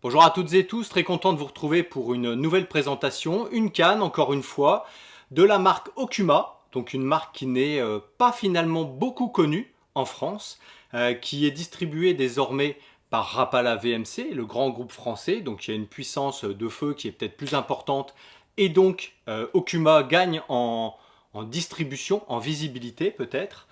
Bonjour à toutes et tous, très content de vous retrouver pour une nouvelle présentation, une canne encore une fois, de la marque Okuma, donc une marque qui n'est pas finalement beaucoup connue en France, qui est distribuée désormais par Rapala VMC, le grand groupe français, donc il y a une puissance de feu qui est peut-être plus importante, et donc Okuma gagne en distribution, en visibilité peut-être.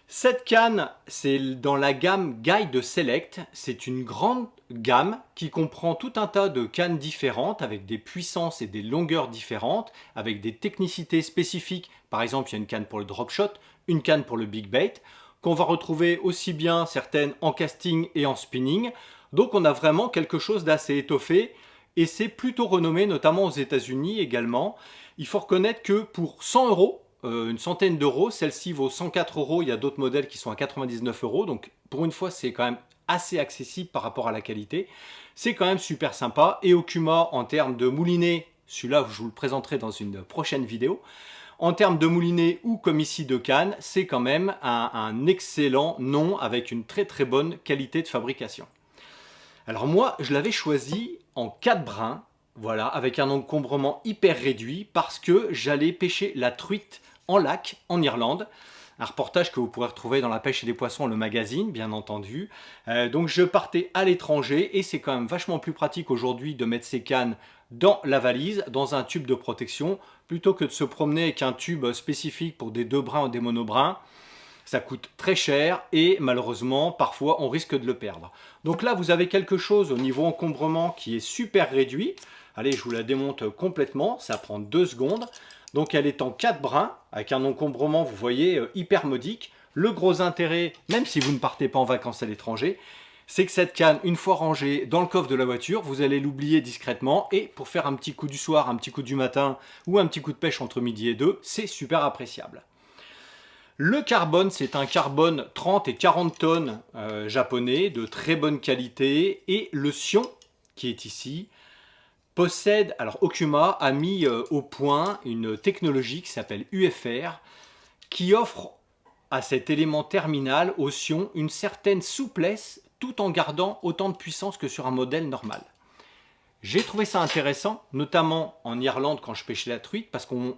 Cette canne, c'est dans la gamme Guide Select. C'est une grande gamme qui comprend tout un tas de cannes différentes avec des puissances et des longueurs différentes, avec des technicités spécifiques. Par exemple, il y a une canne pour le drop shot, une canne pour le big bait, qu'on va retrouver aussi bien certaines en casting et en spinning. Donc on a vraiment quelque chose d'assez étoffé et c'est plutôt renommé, notamment aux États-Unis également. Il faut reconnaître que pour 100 euros, une centaine d'euros, celle-ci vaut 104 euros, il y a d'autres modèles qui sont à 99 euros, donc pour une fois c'est quand même assez accessible par rapport à la qualité. C'est quand même super sympa, et Okuma en termes de moulinet, celui-là je vous le présenterai dans une prochaine vidéo, en termes de moulinet ou comme ici de canne, c'est quand même un excellent nom avec une très très bonne qualité de fabrication. Alors moi, je l'avais choisi en 4 brins, voilà, avec un encombrement hyper réduit parce que j'allais pêcher la truite en lac en Irlande. Un reportage que vous pourrez retrouver dans La pêche et les poissons, le magazine, bien entendu. Donc je partais à l'étranger et c'est quand même vachement plus pratique aujourd'hui de mettre ces cannes dans la valise, dans un tube de protection, plutôt que de se promener avec un tube spécifique pour des 2 brins ou des monobrins. Ça coûte très cher et malheureusement, parfois, on risque de le perdre. Donc là, vous avez quelque chose au niveau encombrement qui est super réduit. Allez, je vous la démonte complètement, ça prend 2 secondes. Donc elle est en 4 brins, avec un encombrement, vous voyez, hyper modique. Le gros intérêt, même si vous ne partez pas en vacances à l'étranger, c'est que cette canne, une fois rangée dans le coffre de la voiture, vous allez l'oublier discrètement et pour faire un petit coup du soir, un petit coup du matin ou un petit coup de pêche entre midi et 2, c'est super appréciable. Le carbone, c'est un carbone 30 et 40 tonnes japonais de très bonne qualité, et le Sion, qui est ici, possède, alors Okuma a mis au point une technologie qui s'appelle UFR, qui offre à cet élément terminal, au Sion, une certaine souplesse tout en gardant autant de puissance que sur un modèle normal. J'ai trouvé ça intéressant, notamment en Irlande quand je pêchais la truite, parce qu'on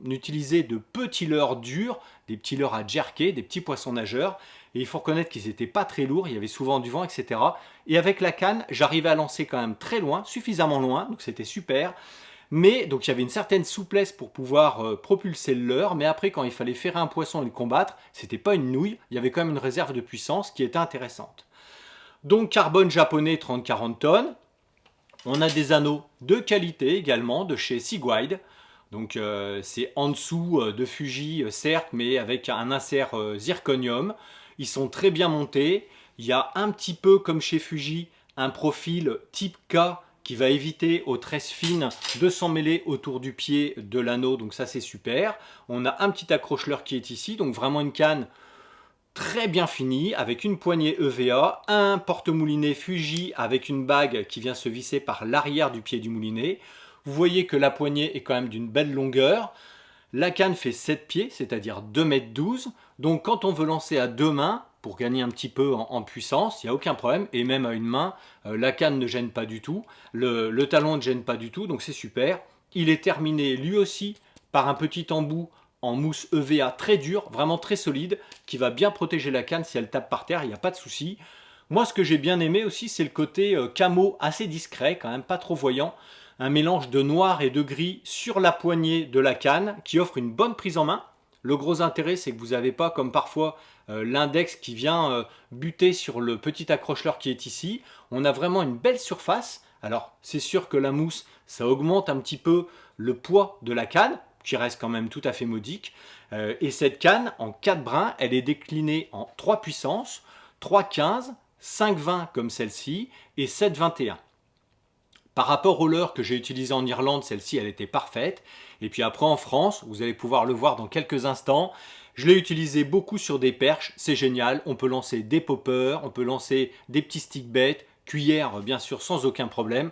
utilisait de petits leurres durs, des petits leurres à jerker, des petits poissons nageurs, et il faut reconnaître qu'ils n'étaient pas très lourds, il y avait souvent du vent, etc. Et avec la canne, j'arrivais à lancer quand même très loin, suffisamment loin, donc c'était super. Mais donc il y avait une certaine souplesse pour pouvoir propulser le leurre, mais après quand il fallait faire un poisson et le combattre, c'était pas une nouille, il y avait quand même une réserve de puissance qui était intéressante. Donc carbone japonais 30-40 tonnes. On a des anneaux de qualité également de chez Sigwide. Donc c'est en dessous de Fuji, certes, mais avec un insert zirconium. Ils sont très bien montés. Il y a un petit peu comme chez Fuji un profil type K qui va éviter aux tresses fines de s'en mêler autour du pied de l'anneau. Donc ça c'est super. On a un petit accroche-leurre qui est ici. Donc vraiment une canne très bien fini, avec une poignée EVA, un porte-moulinet Fuji avec une bague qui vient se visser par l'arrière du pied du moulinet. Vous voyez que la poignée est quand même d'une belle longueur. La canne fait 7 pieds, c'est-à-dire 2,12 m. Donc quand on veut lancer à 2 mains, pour gagner un petit peu en puissance, il n'y a aucun problème. Et même à une main, la canne ne gêne pas du tout. Le talon ne gêne pas du tout, donc c'est super. Il est terminé lui aussi par un petit embout en mousse EVA très dur, vraiment très solide, qui va bien protéger la canne si elle tape par terre, il n'y a pas de souci. Moi, ce que j'ai bien aimé aussi, c'est le côté camo assez discret, quand même pas trop voyant. Un mélange de noir et de gris sur la poignée de la canne, qui offre une bonne prise en main. Le gros intérêt, c'est que vous n'avez pas, comme parfois, l'index qui vient buter sur le petit accroche-leurre qui est ici. On a vraiment une belle surface. Alors, c'est sûr que la mousse, ça augmente un petit peu le poids de la canne, qui reste quand même tout à fait modique. Et cette canne, en 4 brins, elle est déclinée en 3 puissances, 3,15, 5,20 comme celle-ci, et 7,21. Par rapport au leurre que j'ai utilisé en Irlande, celle-ci, elle était parfaite. Et puis après, en France, vous allez pouvoir le voir dans quelques instants, je l'ai utilisé beaucoup sur des perches, c'est génial. On peut lancer des poppers, on peut lancer des petits stick baits, cuillères, bien sûr, sans aucun problème,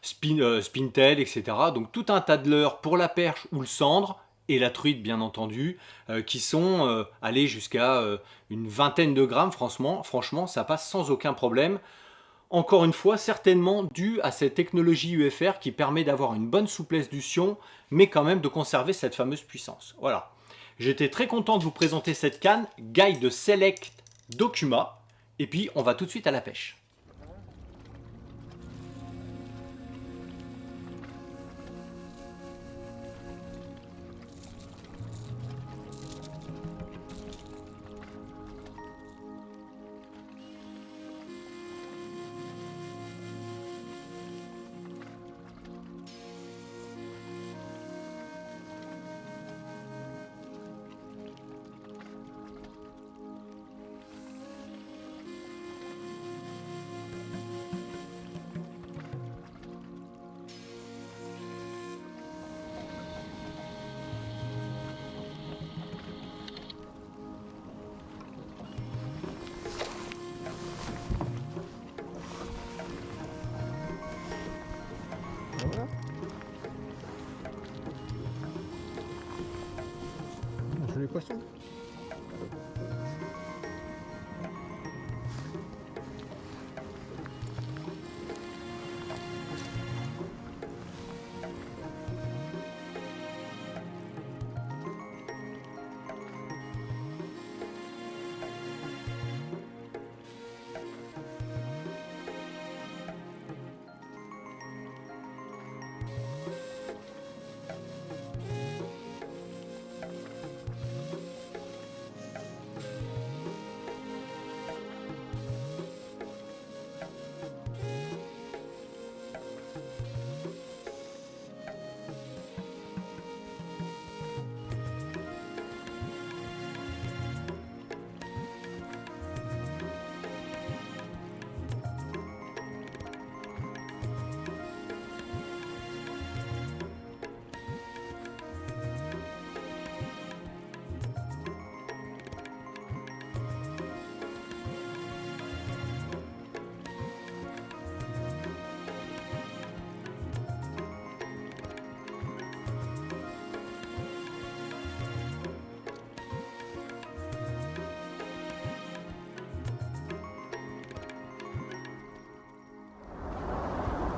spintail, etc. Donc tout un tas de leurres pour la perche ou le cendre, et la truite bien entendu, qui sont allés jusqu'à une vingtaine de grammes, franchement ça passe sans aucun problème. Encore une fois, certainement dû à cette technologie UFR qui permet d'avoir une bonne souplesse du sion, mais quand même de conserver cette fameuse puissance. Voilà. J'étais très content de vous présenter cette canne Guide Select d'Okuma. Et puis, on va tout de suite à la pêche. Voilà. C'est les poissons.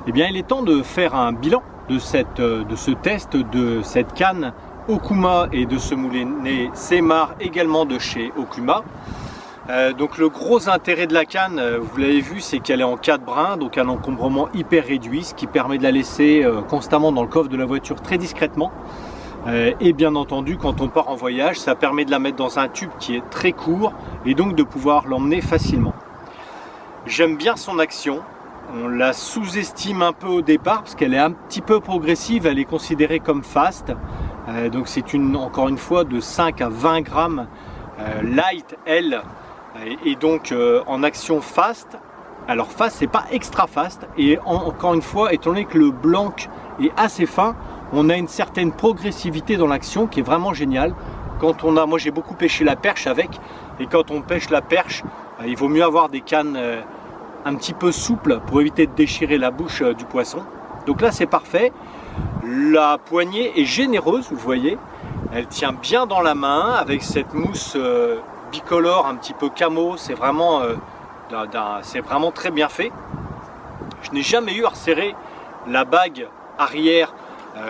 Eh bien, il est temps de faire un bilan de ce test de cette canne Okuma et de ce moulinet Semar également de chez Okuma. Donc le gros intérêt de la canne, vous l'avez vu, c'est qu'elle est en 4 brins, donc un encombrement hyper réduit, ce qui permet de la laisser constamment dans le coffre de la voiture très discrètement. Et bien entendu, quand on part en voyage, ça permet de la mettre dans un tube qui est très court et donc de pouvoir l'emmener facilement. J'aime bien son action. On la sous-estime un peu au départ parce qu'elle est un petit peu progressive, elle est considérée comme fast. Donc c'est encore une fois de 5 à 20 grammes light, elle, et donc en action fast. Alors fast, c'est pas extra fast, et encore une fois, étant donné que le blanc est assez fin, on a une certaine progressivité dans l'action qui est vraiment géniale. Moi j'ai beaucoup pêché la perche avec, et quand on pêche la perche, il vaut mieux avoir des cannes un petit peu souples pour éviter de déchirer la bouche du poisson. Donc là c'est parfait. La poignée est généreuse, vous voyez, elle tient bien dans la main avec cette mousse bicolore un petit peu camo. C'est vraiment très bien fait. Je n'ai jamais eu à resserrer la bague arrière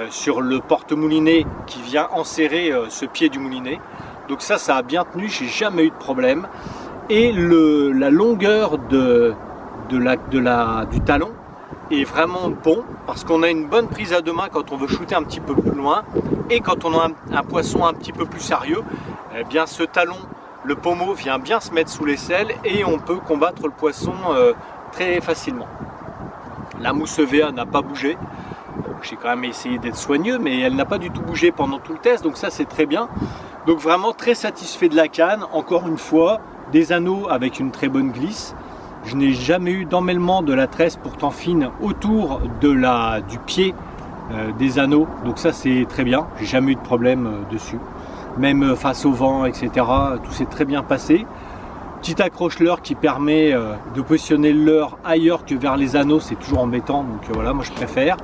sur le porte-moulinet qui vient enserrer ce pied du moulinet. Donc ça a bien tenu, j'ai jamais eu de problème. Et la longueur du talon est vraiment bon parce qu'on a une bonne prise à deux mains quand on veut shooter un petit peu plus loin, et quand on a un poisson un petit peu plus sérieux, eh bien ce talon, le pommeau vient bien se mettre sous l'aisselle et on peut combattre le poisson très facilement. La mousse EVA n'a pas bougé. J'ai quand même essayé d'être soigneux, mais elle n'a pas du tout bougé pendant tout le test, donc ça c'est très bien. Donc vraiment très satisfait de la canne. Encore une fois, des anneaux avec une très bonne glisse. Je n'ai jamais eu d'emmêlement de la tresse pourtant fine autour du pied des anneaux, donc ça c'est très bien. J'ai jamais eu de problème dessus, même face au vent, etc. Tout s'est très bien passé. Petit accroche-leurre qui permet de positionner le leurre ailleurs que vers les anneaux, c'est toujours embêtant, donc voilà, moi je préfère.